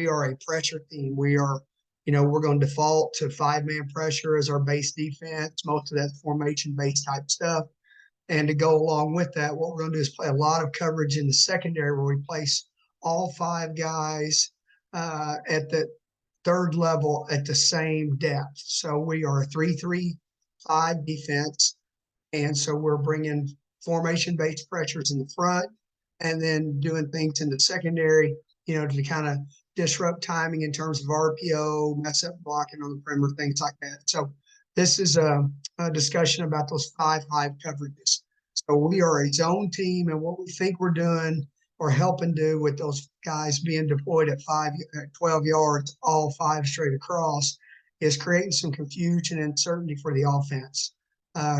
we are a pressure team. We are, we're going to default to 5-man pressure as our base defense. Most of that's formation-based type stuff. And to go along with that, what we're going to do is play a lot of coverage in the secondary where we place all 5 guys at the third level at the same depth. So we are a 3-3-5 defense. And so we're bringing formation-based pressures in the front and then doing things in the secondary, to kind of disrupt timing in terms of RPO, mess up blocking on the perimeter, things like that. So this is a discussion about those 5-5 coverages. So we are a zone team, and what we think we're doing or helping do with those guys being deployed at 12 yards, all 5 straight across, is creating some confusion and uncertainty for the offense.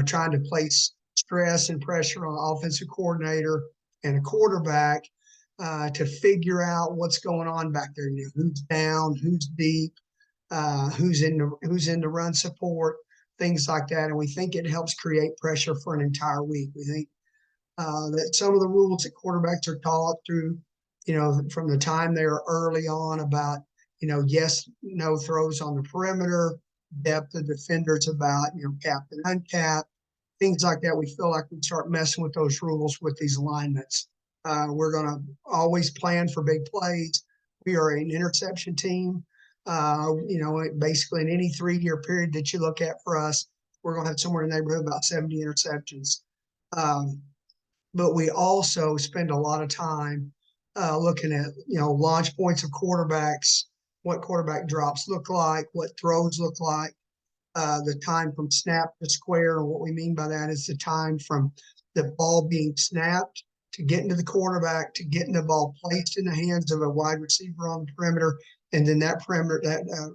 Trying to place stress and pressure on the offensive coordinator and a quarterback to figure out what's going on back there. Who's down, who's deep, who's in the run support, things like that. And we think it helps create pressure for an entire week. We think that some of the rules that quarterbacks are taught through, from the time they're early on about, yes, no throws on the perimeter, depth of defenders about, capped and uncapped, things like that. We feel like we start messing with those rules with these alignments. We're going to always plan for big plays. We are an interception team. Basically in any 3-year period that you look at for us, we're going to have somewhere in the neighborhood about 70 interceptions. But we also spend a lot of time looking at, launch points of quarterbacks, what quarterback drops look like, what throws look like, the time from snap to square. And what we mean by that is the time from the ball being snapped to getting to the quarterback, to getting the ball placed in the hands of a wide receiver on the perimeter, and then that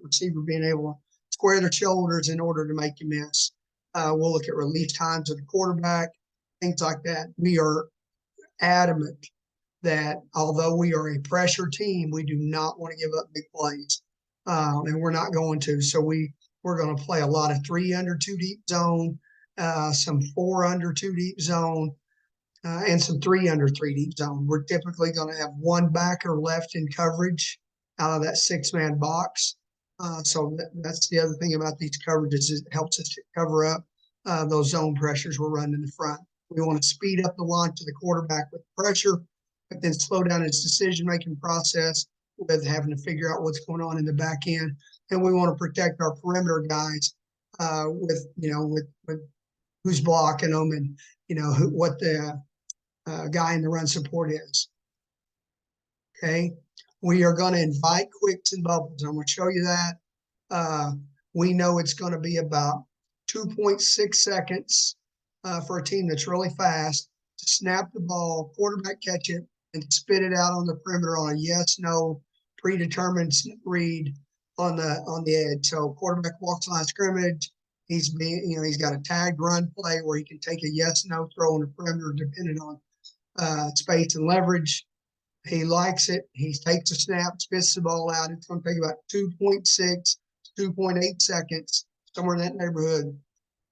receiver being able to square their shoulders in order to make you miss. We'll look at release times of the quarterback, things like that. We are adamant that although we are a pressure team, we do not want to give up big plays, and we're not going to. So we're going to play a lot of 3 under 2 deep zone, some 4 under 2 deep zone, and some 3 under 3 deep zone. We're typically going to have 1 backer left in coverage out of that 6-man box. So that's the other thing about these coverages, is it helps us to cover up those zone pressures we're running in the front. We want to speed up the launch of the quarterback with pressure, but then slow down his decision-making process with having to figure out what's going on in the back end. And we want to protect our perimeter guys with who's blocking them and, what the guy in the run support is. Okay. We are going to invite quicks and bubbles. I'm going to show you that. We know it's going to be about 2.6 seconds for a team that's really fast to snap the ball, quarterback catch it, and spit it out on the perimeter on a yes/no predetermined read on the edge. So quarterback walks line of scrimmage. He's got a tagged run play where he can take a yes/no throw on the perimeter depending on space and leverage. He likes it. He takes a snap, spits the ball out. It's going to take about 2.6 to 2.8 seconds, somewhere in that neighborhood,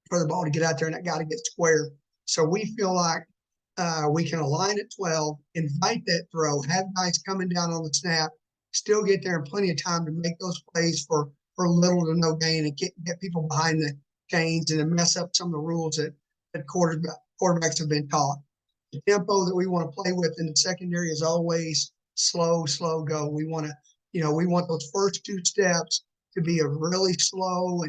for the ball to get out there and that guy to get square. So we feel like we can align at 12, invite that throw, have guys coming down on the snap, still get there in plenty of time to make those plays for little to no gain and get people behind the chains and then mess up some of the rules that quarterbacks have been taught. The tempo that we want to play with in the secondary is always slow go. We want to, we want those first 2 steps to be a really slow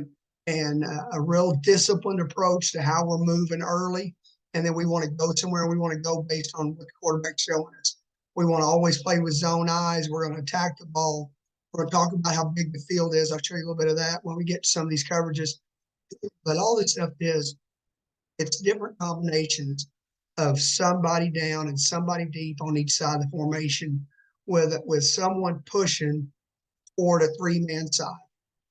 and a real disciplined approach to how we're moving early. And then we want to go somewhere. We want to go based on what the quarterback's showing us. We want to always play with zone eyes. We're going to attack the ball. We're going to talk about how big the field is. I'll show you a little bit of that when we get to some of these coverages. But all this stuff it's different combinations of somebody down and somebody deep on each side of the formation with someone pushing toward a 3-man side.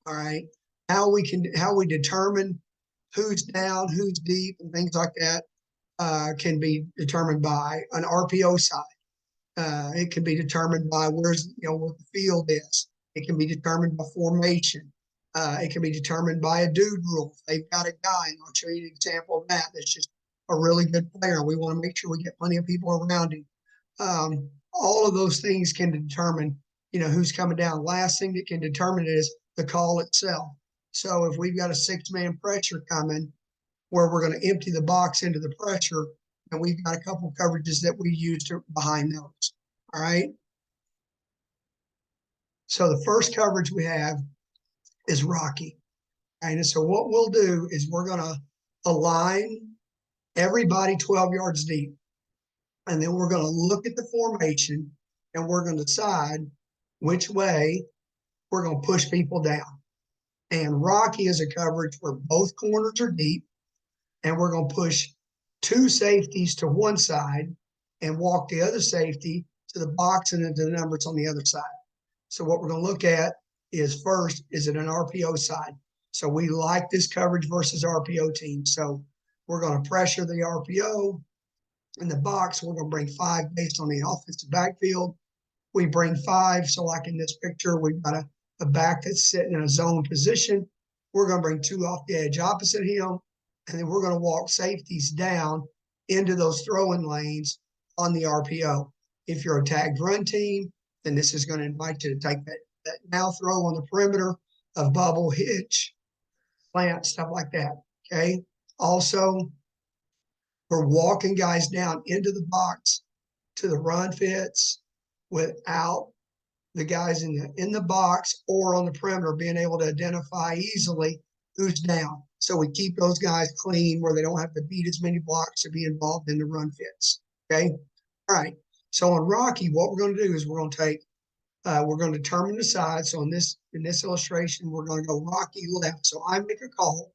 All right. How we determine who's down, who's deep, and things like that can be determined by an RPO side. It can be determined by what the field is. It can be determined by formation. It can be determined by a dude rule. They've got a guy, and I'll show you an example of that. That's just a really good player. We want to make sure we get plenty of people around him. All of those things can determine, who's coming down. Last thing that can determine it is the call itself. So if we've got a 6-man pressure coming where we're going to empty the box into the pressure, and we've got a couple coverages that we use behind those. All right. So the first coverage we have is Rocky. And so what we'll do is we're going to align everybody 12 yards deep. And then we're going to look at the formation and we're going to decide which way we're going to push people down. And Rocky is a coverage where both corners are deep, and we're going to push 2 safeties to one side and walk the other safety to the box and into the numbers on the other side. So what we're going to look at is first, is it an RPO side? So we like this coverage versus RPO team. So we're going to pressure the RPO. In the box, we're going to bring 5 based on the offensive backfield. We bring 5. So like in this picture, we've got a back that's sitting in a zone position. We're going to bring 2 off the edge opposite him. And then we're going to walk safeties down into those throwing lanes on the RPO. If you're a tagged run team, then this is going to invite you to take that now throw on the perimeter of bubble, hitch, slant, stuff like that. Okay. Also, we're walking guys down into the box to the run fits without the guys in the box or on the perimeter being able to identify easily who's down. So we keep those guys clean where they don't have to beat as many blocks to be involved in the run fits. Okay. All right. So on Rocky, what we're going to do is we're going to determine the side. So in this illustration, we're going to go Rocky left. So I make a call.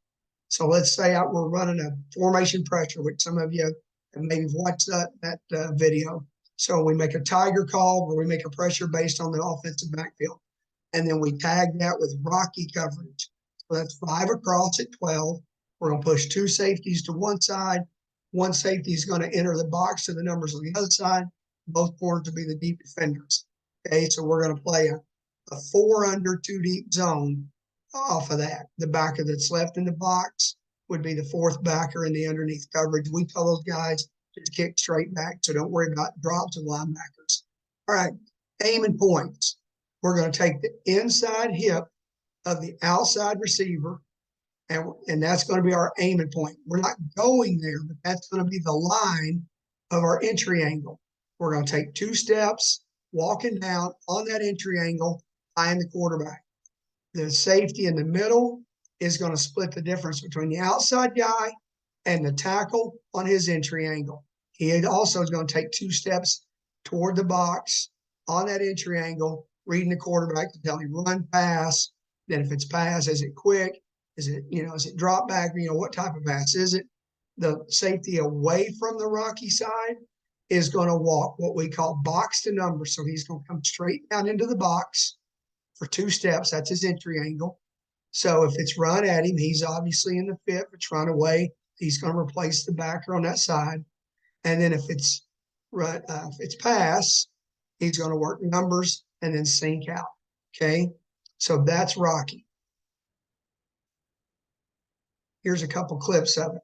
So let's say we're running a formation pressure, which some of you have maybe watched that video. So we make a tiger call where we make a pressure based on the offensive backfield. And then we tag that with Rocky coverage. So that's 5 across at 12. We're going to push 2 safeties to one side. One safety is going to enter the box to the numbers on the other side. Both corners will be the deep defenders. Okay, so we're going to play a 4 under 2 deep zone off of that. The backer that's left in the box would be the 4th backer in the underneath coverage. We tell those guys just kick straight back, so don't worry about drops of linebackers. All right, aim and points. We're going to take the inside hip of the outside receiver, and that's going to be our aim and point. We're not going there, but that's going to be the line of our entry angle. We're going to take 2 steps, walking down on that entry angle, behind the quarterback. The safety in the middle is going to split the difference between the outside guy and the tackle on his entry angle. He also is going to take 2 steps toward the box on that entry angle, reading the quarterback to tell him run, pass. Then if it's pass, is it quick? Is it drop back? What type of pass is it? The safety away from the Rocky side is going to walk what we call box to number. So he's going to come straight down into the box for 2 steps. That's his entry angle. So if it's run at him, he's obviously in the fit. If it's run away, he's going to replace the backer on that side. And then if it's pass, he's going to work numbers and then sink out. Okay. So that's Rocky. Here's a couple clips of it.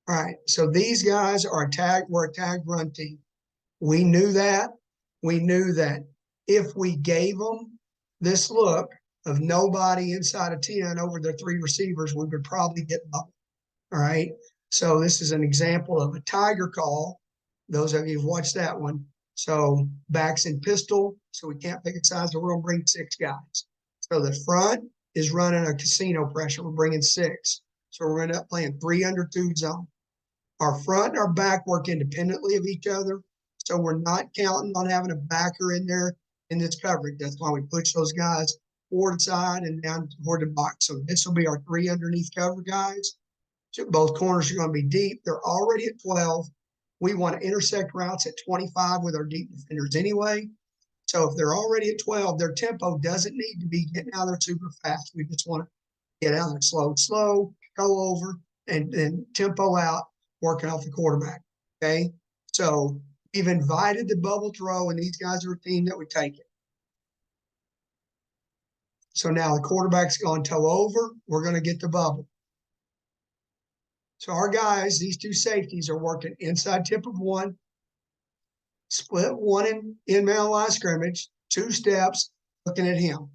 All right. So these guys are we're a tagged run team. We knew that. We knew that if we gave them this look of nobody inside of 10 over the 3 receivers, we would probably get bubble. All right. So this is an example of a tiger call. Those of you who've watched that one. So backs in pistol. So we can't pick a side. So we're going to bring 6 guys. So the front is running a casino pressure. We're bringing 6. So we're going to end up playing 3 under 2 zone. Our front and our back work independently of each other. So we're not counting on having a backer in there in this coverage. That's why we push those guys forward side and down toward the box. So this will be our 3 underneath cover guys. So both corners are going to be deep. They're already at 12. We want to intersect routes at 25 with our deep defenders anyway. So if they're already at 12, their tempo doesn't need to be getting out there super fast. We just want to get out there slow, go over, and then tempo out, working off the quarterback. Okay. So we've invited the bubble throw, and these guys are a team that would take it. So now the quarterback's going toe over. We're going to get the bubble. So our guys, these 2 safeties, are working inside tip of 1, split 1 in man line scrimmage. 2 steps, looking at him.